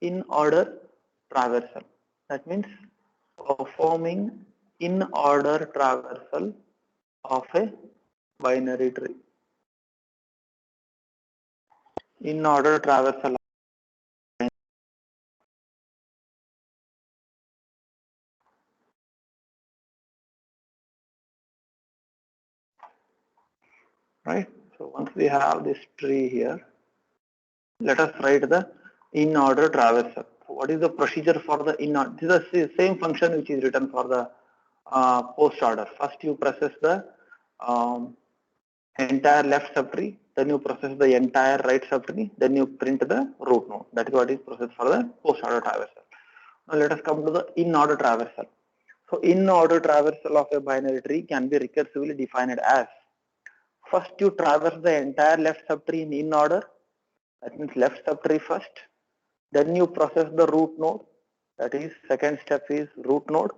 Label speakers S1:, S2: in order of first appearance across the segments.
S1: in order traversal. That means performing in order traversal of a binary tree. In order traversal. Right. So once we have this tree here, let us write the in order traversal. So what is the procedure for the in order? This is the same function which is written for the post order. First you process the entire left subtree, then you process the entire right subtree, then you print the root node. That is what is processed for the post order traversal. Now let us come to the in order traversal. So in order traversal of a binary tree can be recursively defined as, first you traverse the entire left subtree in order. That means left subtree first. Then you process the root node. That is second step is root node.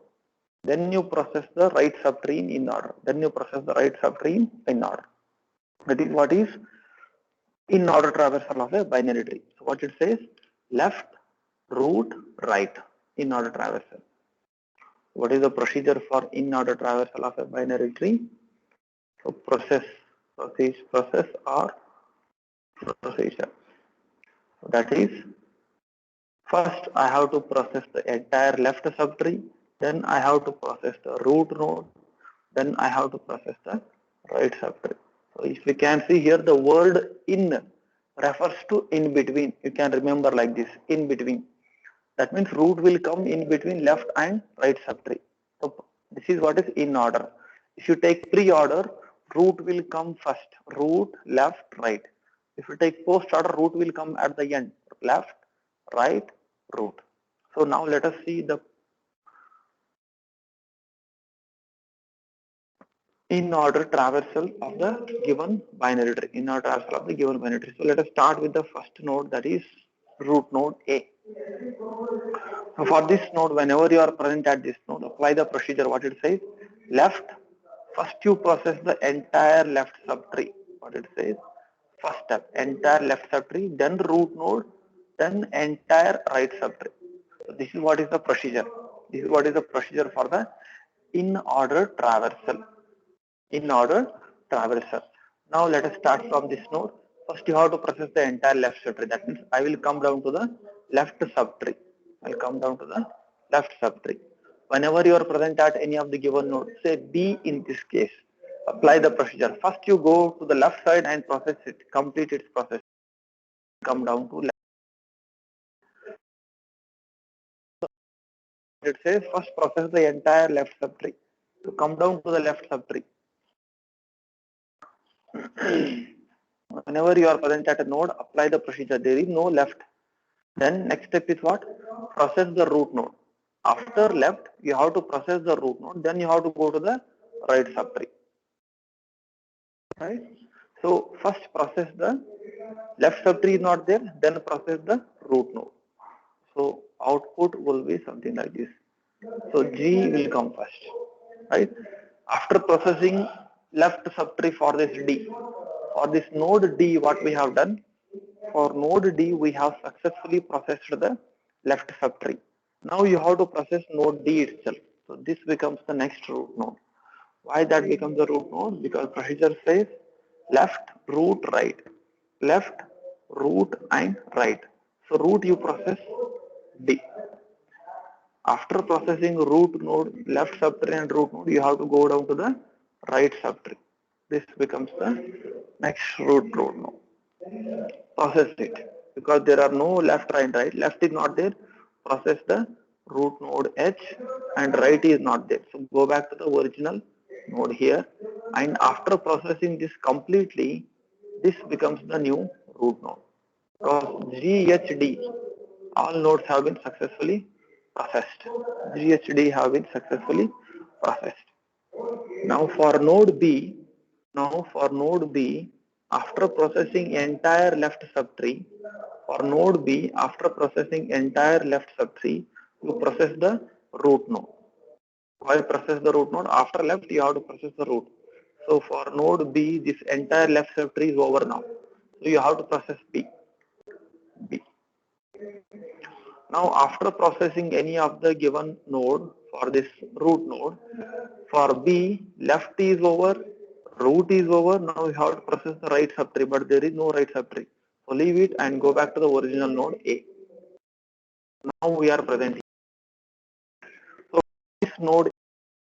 S1: Then you process the right subtree in order. Then you process the right subtree in order. That is what is in order traversal of a binary tree. So what it says, left, root, right in order traversal. What is the procedure for in order traversal of a binary tree? So process or procedure. So that is, first I have to process the entire left subtree, then I have to process the root node, then I have to process the right subtree. So if you can see here, the word in refers to in between. You can remember like this, in between. That means root will come in between left and right subtree. So this is what is in order. If you take pre-order, root will come first, root, left, right. If you take post order, root will come at the end, left, right, root. So now let us see the in order traversal of the given binary tree. In order traversal of the given binary tree. So let us start with the first node, that is root node A. So for this node, whenever you are present at this node, apply the procedure. What it says, left. First you process the entire left subtree. What it says, first step, entire left subtree, then root node, then entire right subtree. So this is what is the procedure. This is what is the procedure for the in order traversal. In order traversal. Now let us start from this node. First you have to process the entire left subtree. That means I will come down to the left subtree. I'll come down to the left subtree. Whenever you are present at any of the given node, say B in this case, apply the procedure. First you go to the left side and process it, complete its process. Come down to left. It says first process the entire left subtree. So come down to the left subtree. Whenever you are present at a node, apply the procedure. There is no left. Then next step is what? Process the root node. After left, you have to process the root node. Then you have to go to the right subtree. Right? So first process the left subtree is not there. Then process the root node. So output will be something like this. So G will come first. Right? After processing left subtree for this D, for this node D, what we have done? For node D, we have successfully processed the left subtree. Now you have to process node D itself. So this becomes the next root node. Why that becomes the root node? Because procedure says left, root, right. Left, root and right. So root you process D. After processing root node, left subtree and root node, you have to go down to the right subtree. This becomes the next root node. Process it because there are no left and right. Left is not there. Process the root node H and right is not there. So go back to the original node here, and after processing this completely, this becomes the new root node. Because GHD, all nodes have been successfully processed. GHD have been successfully processed. Now for node B, after processing entire left subtree, for node B, after processing entire left subtree, you process the root node. Why process the root node? After left, you have to process the root. So for node B, this entire left subtree is over now. So you have to process B. Now after processing any of the given node for this root node, for B, left is over, root is over, now we have to process the right subtree, but there is no right subtree. So leave it and go back to the original node A. Now we are present. So this node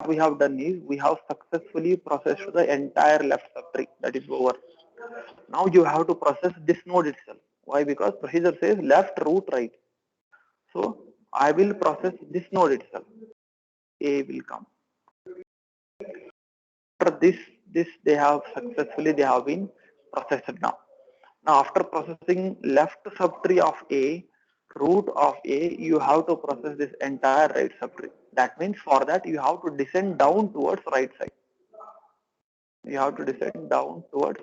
S1: we have done is we have successfully processed the entire left subtree, that is over. Now you have to process this node itself. Why? Because procedure says left, root, right. So I will process this node itself. A will come. After this they have been processed now. Now after processing left subtree of A, root of A, you have to process this entire right subtree. That means for that you have to descend down towards right side. You have to descend down towards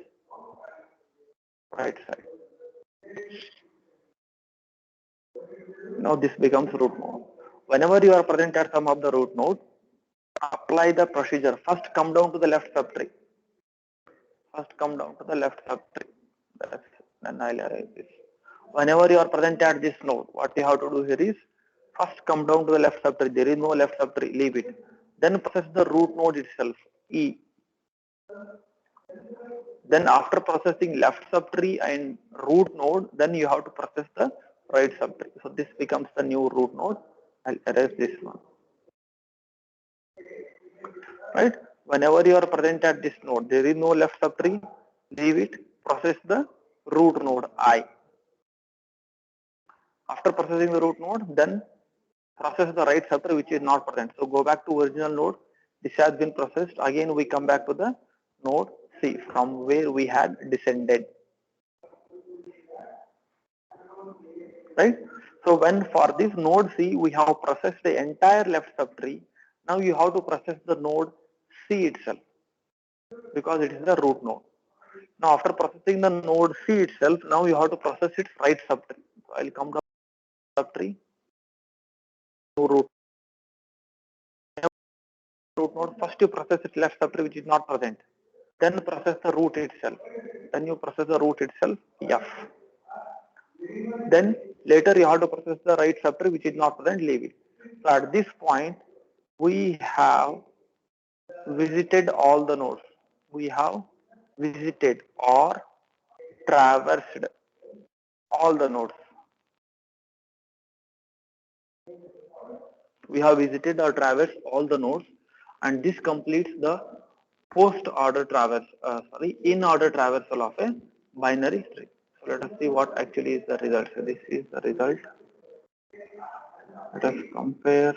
S1: right side. Now this becomes root node. Whenever you are present at some of the root node, apply the procedure. First come down to the left subtree. First come down to the left subtree. Then I'll erase this. Whenever you are present at this node, what you have to do here is first come down to the left subtree. There is no left subtree, leave it. Then process the root node itself, E. Then after processing left subtree and root node, then you have to process the right subtree. So this becomes the new root node. I'll erase this one. Right? Whenever you are present at this node, there is no left subtree, leave it, process the root node I. After processing the root node, then process the right subtree which is not present. So go back to original node. This has been processed. Again we come back to the node C from where we had descended. Right? So when for this node C we have processed the entire left subtree. Now you have to process the node C itself because it is the root node. Now after processing the node C itself, now you have to process its right subtree. So I'll come down to subtree to root node. First you process its left subtree which is not present. Then process the root itself. Then you process the root itself, F. Then later you have to process the right subtree which is not present, leave it. So at this point we have visited all the nodes. We have visited or traversed all the nodes. We have visited or traversed all the nodes, and this completes the in-order traversal of a binary string. So let us see what actually is the result. So this is the result. Let us compare.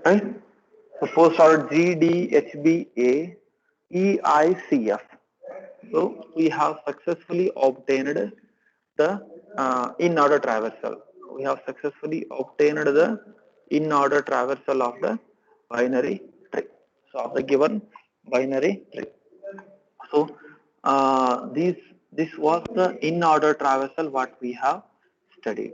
S1: Right? So post order GDHBA EICF. So we have successfully obtained the in-order traversal. We have successfully obtained the in-order traversal of the binary tree. So of the given binary tree. So this was the in-order traversal what we have studied.